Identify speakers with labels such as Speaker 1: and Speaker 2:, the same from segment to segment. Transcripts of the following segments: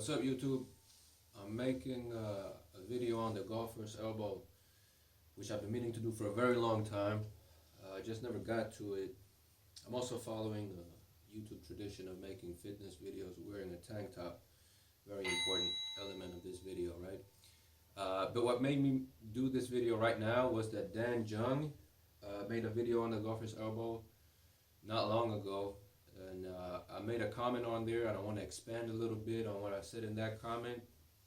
Speaker 1: What's up, YouTube? I'm making a video on the golfer's elbow, which I've been meaning to do for a very long time. I just never got to it. I'm also following a YouTube tradition of making fitness videos wearing a tank top. Very important element of this video, right? But what made me do this video right now was that Dan Jung made a video on the golfer's elbow not long ago. And I made a comment on there, and I want to expand a little bit on what I said in that comment.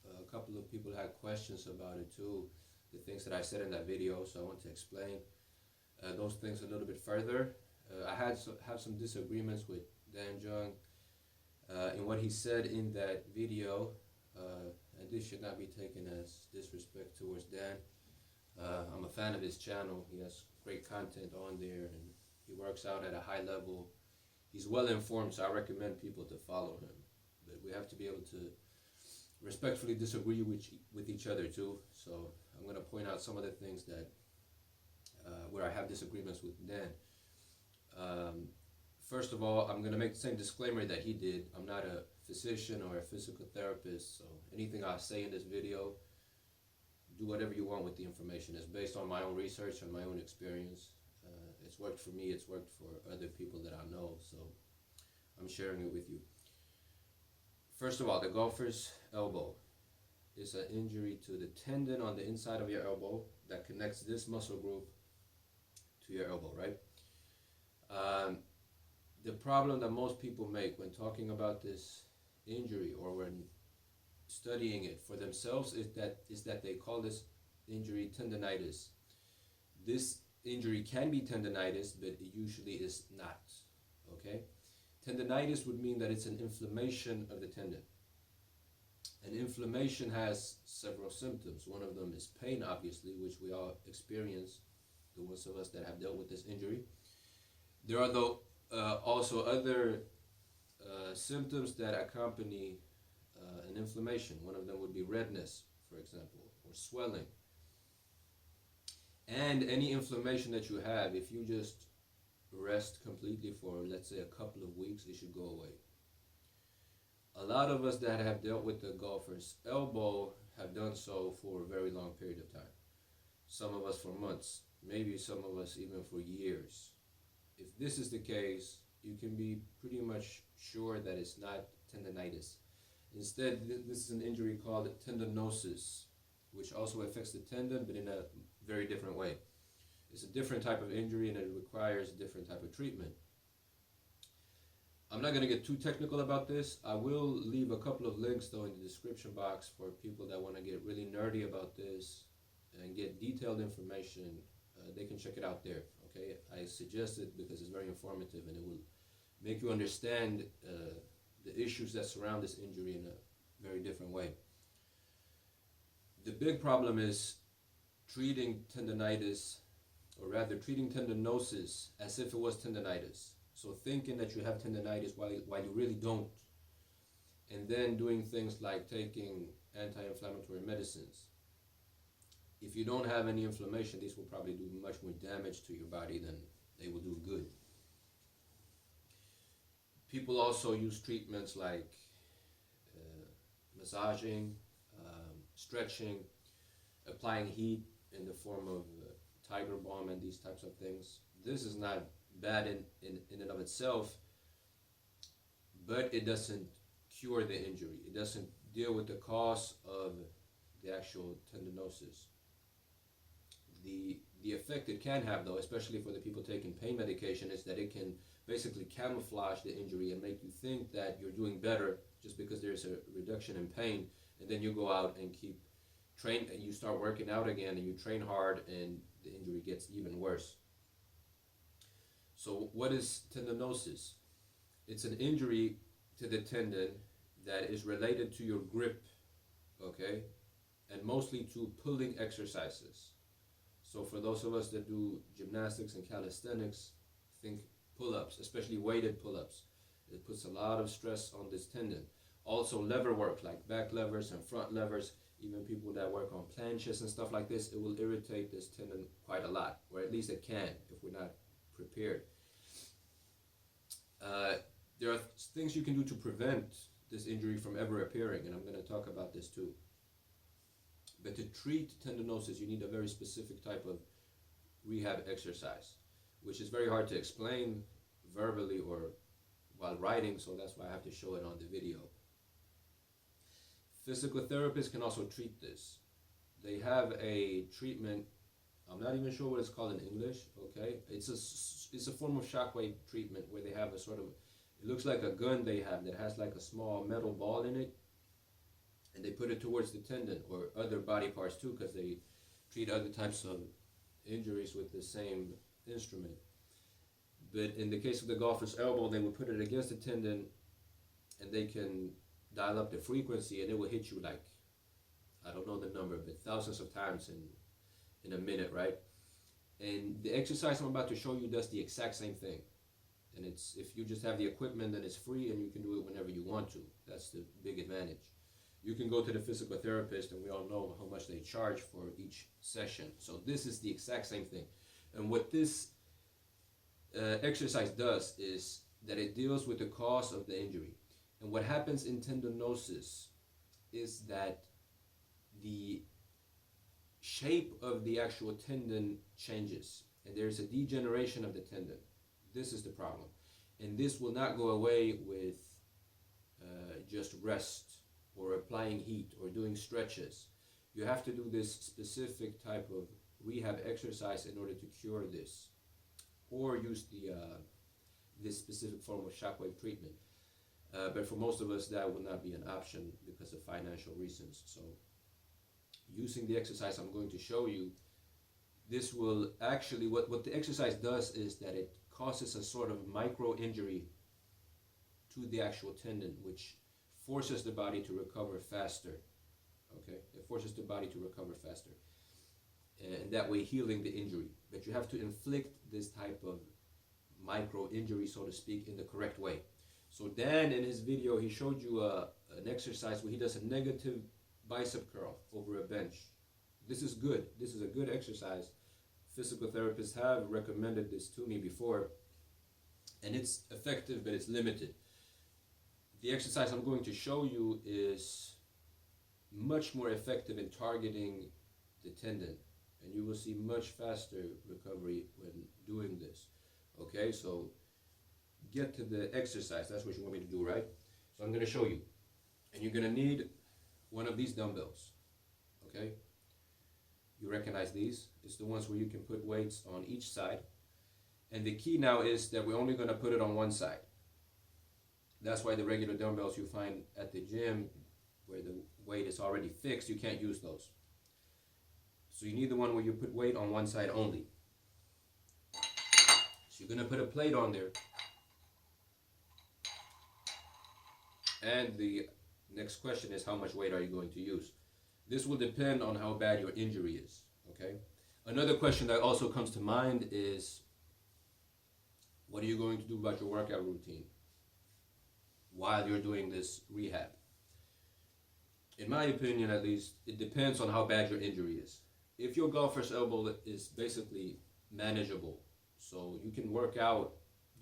Speaker 1: A couple of people had questions about it too, the things that I said in that video, so I want to explain those things a little bit further. I have some disagreements with Dan Jung in what he said in that video, and this should not be taken as disrespect towards Dan. I'm a fan of his channel. He has great content on there, and he works out at a high level. He's well informed, so I recommend people to follow him. But we have to be able to respectfully disagree with each other too. So I'm going to point out some of the things that where I have disagreements with Dan. First of all, I'm going to make the same disclaimer that he did. I'm not a physician or a physical therapist, so anything I say in this video, do whatever you want with the information. It's based on my own research and my own experience. It's worked for me, it's worked for other people that I know, so I'm sharing it with you. First of all, the golfer's elbow is an injury to the tendon on the inside of your elbow that connects this muscle group to your elbow, right? The problem that most people make when talking about this injury or when studying it for themselves is that they call this injury tendinitis. This injury can be tendinitis, but it usually is not, okay? Tendinitis would mean that it's an inflammation of the tendon. And inflammation has several symptoms. One of them is pain, obviously, which we all experience, the ones of us that have dealt with this injury. There are also other symptoms that accompany an inflammation. One of them would be redness, for example, or swelling. And any inflammation that you have, if you just rest completely for, let's say, a couple of weeks, it should go away. A lot of us that have dealt with the golfer's elbow have done so for a very long period of time. Some of us for months, maybe some of us even for years. If this is the case, you can be pretty much sure that it's not tendinitis. Instead, this is an injury called tendinosis, which also affects the tendon, but in a very different way. It's a different type of injury, and it requires a different type of treatment. I'm not going to get too technical about this. I will leave a couple of links though in the description box for people that want to get really nerdy about this and get detailed information. They can check it out there, okay? I suggest it because it's very informative and it will make you understand the issues that surround this injury in a very different way. The big problem is treating tendinitis, or rather treating tendinosis as if it was tendinitis. So thinking that you have tendinitis while you really don't. And then doing things like taking anti-inflammatory medicines. If you don't have any inflammation, these will probably do much more damage to your body than they will do good. People also use treatments like massaging, stretching, applying heat in the form of tiger balm and these types of things. This is not bad in and of itself, but it doesn't cure the injury. It doesn't deal with the cause of the actual tendinosis. The effect it can have, though, especially for the people taking pain medication, is that it can basically camouflage the injury and make you think that you're doing better just because there's a reduction in pain, and then you go out and you start working out again and you train hard and the injury gets even worse. So what is tendinosis? It's an injury to the tendon that is related to your grip, okay? And mostly to pulling exercises. So for those of us that do gymnastics and calisthenics, think pull-ups, especially weighted pull-ups. It puts a lot of stress on this tendon. Also lever work, like back levers and front levers, even people that work on planches and stuff like this, it will irritate this tendon quite a lot, or at least it can if we're not prepared. There are things you can do to prevent this injury from ever appearing, and I'm going to talk about this too. But to treat tendinosis, you need a very specific type of rehab exercise, which is very hard to explain verbally or while writing, so that's why I have to show it on the video. Physical therapists can also treat this. They have a treatment, I'm not even sure what it's called in English, okay? It's a form of shockwave treatment where they have a sort of, it looks like a gun they have that has like a small metal ball in it, and they put it towards the tendon or other body parts too, because they treat other types of injuries with the same instrument. But in the case of the golfer's elbow, they would put it against the tendon, and they can dial up the frequency, and it will hit you like, I don't know the number, but thousands of times in a minute, right? And the exercise I'm about to show you does the exact same thing. And it's, if you just have the equipment, then it's free and you can do it whenever you want to. That's the big advantage. You can go to the physical therapist, and we all know how much they charge for each session. So this is the exact same thing. And what this exercise does is that it deals with the cause of the injury. And what happens in tendinosis is that the shape of the actual tendon changes, and there's a degeneration of the tendon. This is the problem. And this will not go away with just rest or applying heat or doing stretches. You have to do this specific type of rehab exercise in order to cure this, or use this specific form of shockwave treatment. But for most of us, that will not be an option because of financial reasons. So using the exercise I'm going to show you, this will actually, what the exercise does is that it causes a sort of micro injury to the actual tendon, which forces the body to recover faster. Okay, it forces the body to recover faster, and that way healing the injury. But you have to inflict this type of micro injury, so to speak, in the correct way. So Dan, in his video, he showed you an exercise where he does a negative bicep curl over a bench. This is good. This is a good exercise. Physical therapists have recommended this to me before, and it's effective, but it's limited. The exercise I'm going to show you is much more effective in targeting the tendon, and you will see much faster recovery when doing this. Okay, so get to the exercise. That's what you want me to do, right? So I'm going to show you, and you're going to need one of these dumbbells. Okay, you recognize these? It's the ones where you can put weights on each side, and the key now is that we're only going to put it on one side. That's why the regular dumbbells you find at the gym, where the weight is already fixed, you can't use those. So you need the one where you put weight on one side only. So you're going to put a plate on there. And the next question is, how much weight are you going to use? This will depend on how bad your injury is, okay? Another question that also comes to mind is, what are you going to do about your workout routine while you're doing this rehab? In my opinion, at least, it depends on how bad your injury is. If your golfer's elbow is basically manageable, so you can work out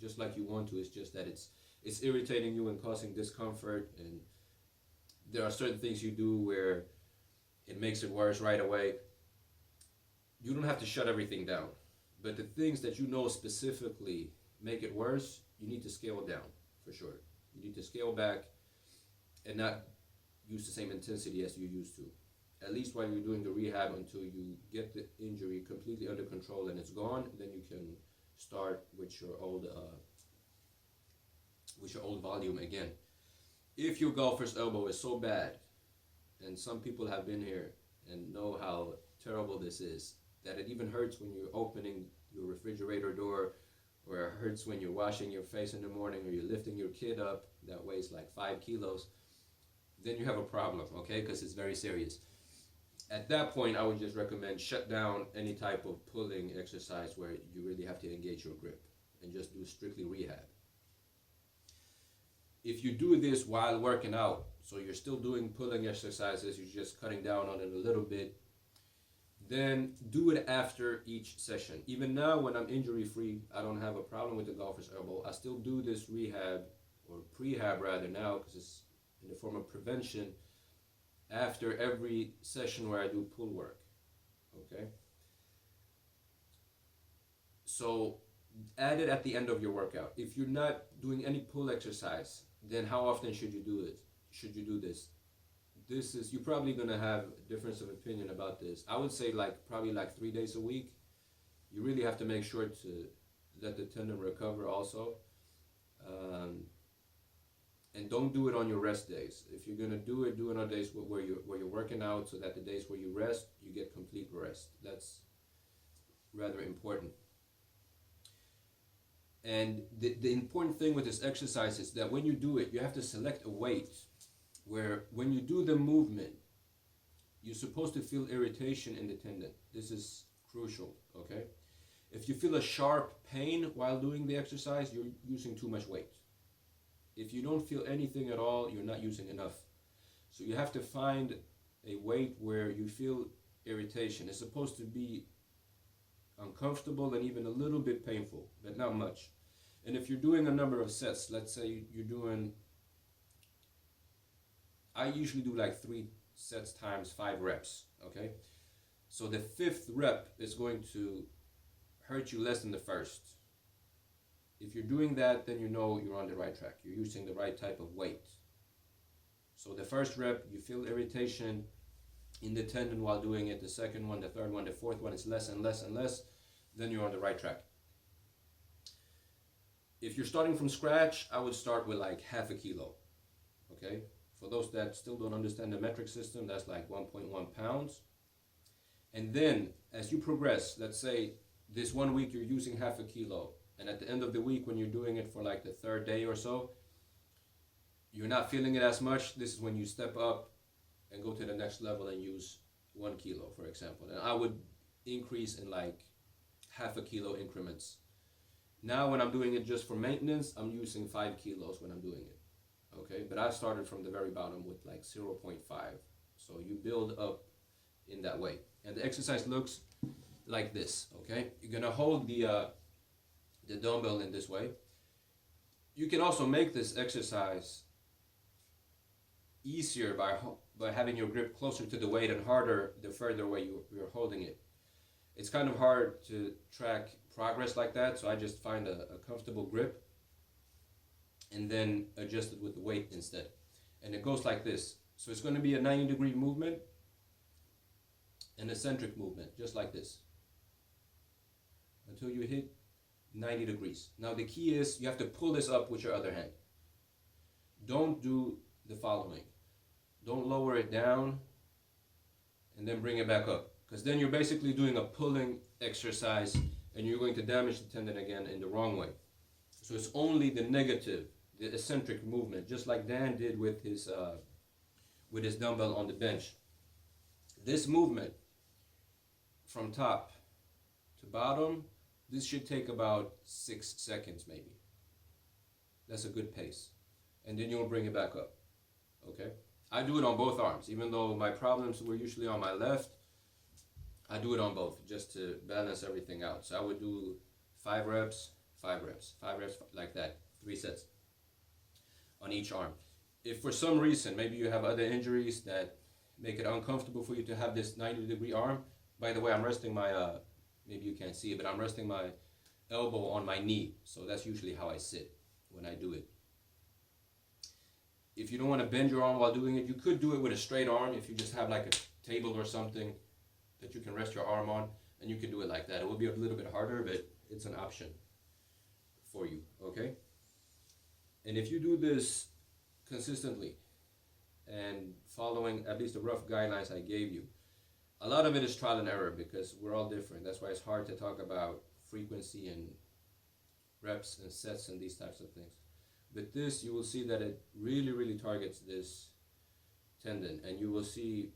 Speaker 1: just like you want to, it's just that it's irritating you and causing discomfort, and there are certain things you do where it makes it worse right away. You don't have to shut everything down, but the things that you know specifically make it worse, you need to scale down for sure. You need to scale back and not use the same intensity as you used to, at least while you're doing the rehab, until you get the injury completely under control and it's gone. Then you can start with your old volume again. If your golfer's elbow is so bad, and some people have been here and know how terrible this is, that it even hurts when you're opening your refrigerator door, or it hurts when you're washing your face in the morning, or you're lifting your kid up that weighs like 5 kilos, then you have a problem, okay? Because it's very serious. At that point, I would just recommend shut down any type of pulling exercise where you really have to engage your grip, and just do strictly rehab. If you do this while working out, so you're still doing pulling exercises, you're just cutting down on it a little bit, then do it after each session. Even now, when I'm injury-free, I don't have a problem with the golfer's elbow. I still do this rehab, or prehab rather now, because in the form of prevention after every session where I do pull work. Okay? So add it at the end of your workout. If you're not doing any pull exercise, then how often should you do it? Should you do this? You're probably gonna have a difference of opinion about this. I would say probably 3 days a week. You really have to make sure to let the tendon recover also. And don't do it on your rest days. If you're gonna do it on days where you're working out, so that the days where you rest, you get complete rest. That's rather important. And the important thing with this exercise is that when you do it, you have to select a weight where when you do the movement, you're supposed to feel irritation in the tendon. This is crucial, okay? If you feel a sharp pain while doing the exercise, you're using too much weight. If you don't feel anything at all, you're not using enough. So you have to find a weight where you feel irritation. It's supposed to be uncomfortable and even a little bit painful, but not much. And if you're doing a number of sets, let's say you're doing, I usually do 3 sets times 5 reps, okay? So the 5th rep is going to hurt you less than the first. If you're doing that, then you know you're on the right track. You're using the right type of weight. So the first rep, you feel irritation in the tendon while doing it. The second one, the third one, the fourth one is less and less and less. Then you're on the right track. If you're starting from scratch, I would start with half a kilo, okay? For those that still don't understand the metric system, that's 1.1 pounds. And then as you progress, let's say this 1 week you're using half a kilo, and at the end of the week when you're doing it for the 3rd day or so, you're not feeling it as much. This is when you step up and go to the next level and use 1 kilo, for example. And I would increase in half a kilo increments. Now when I'm doing it just for maintenance, I'm using 5 kilos when I'm doing it. Okay, but I started from the very bottom with 0.5. So you build up in that way. And the exercise looks like this, okay? You're gonna hold the dumbbell in this way. You can also make this exercise easier by having your grip closer to the weight and harder the further away you're holding it. It's kind of hard to track progress like that, so I just find a comfortable grip and then adjust it with the weight instead. And it goes like this. So it's going to be a 90-degree movement, an eccentric movement, just like this, until you hit 90 degrees. Now the key is you have to pull this up with your other hand. Don't do the following. Don't lower it down and then bring it back up, because then you're basically doing a pulling exercise and you're going to damage the tendon again in the wrong way. So it's only the negative, the eccentric movement, just like Dan did with his dumbbell on the bench. This movement from top to bottom, this should take about 6 seconds maybe. That's a good pace. And then you'll bring it back up, okay? I do it on both arms. Even though my problems were usually on my left, I do it on both just to balance everything out. So I would do 5 reps, 5 reps, 5 reps like that, 3 sets on each arm. If for some reason, maybe you have other injuries that make it uncomfortable for you to have this 90-degree arm, by the way, I'm resting my, maybe you can't see it, but I'm resting my elbow on my knee. So that's usually how I sit when I do it. If you don't want to bend your arm while doing it, you could do it with a straight arm if you just have like a table or something that you can rest your arm on, and you can do it like that. It will be a little bit harder, but it's an option for you, okay? And if you do this consistently and following at least the rough guidelines I gave you, a lot of it is trial and error because we're all different. That's why it's hard to talk about frequency and reps and sets and these types of things. But this, you will see that it really, really targets this tendon, and you will see,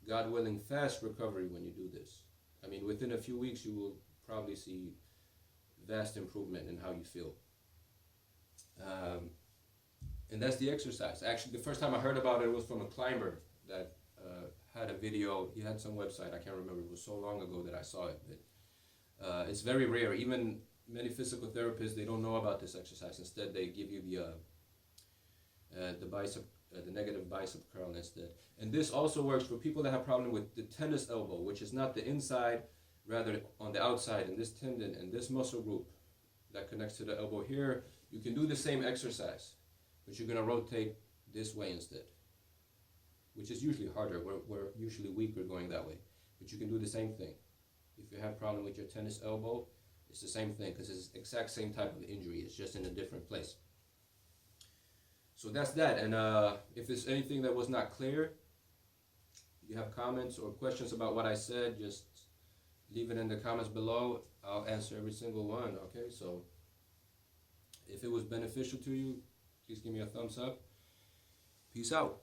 Speaker 1: God willing, fast recovery when you do this. I mean, within a few weeks, you will probably see vast improvement in how you feel. And that's the exercise. Actually, the first time I heard about it was from a climber that had a video. He had some website, I can't remember, it was so long ago that I saw it. But it's very rare. Even many physical therapists, they don't know about this exercise. Instead, they give you the negative bicep curl instead. And this also works for people that have problem with the tennis elbow, which is not the inside, rather on the outside, in this tendon and this muscle group that connects to the elbow here. You can do the same exercise, but you're going to rotate this way instead, which is usually harder. We're usually weaker going that way, but you can do the same thing. If you have problem with your tennis elbow, it's the same thing, because it's the exact same type of injury. It's just in a different place. So that's that. And if there's anything that was not clear, you have comments or questions about what I said, just leave it in the comments below. I'll answer every single one, okay? So if it was beneficial to you, please give me a thumbs up. Peace out.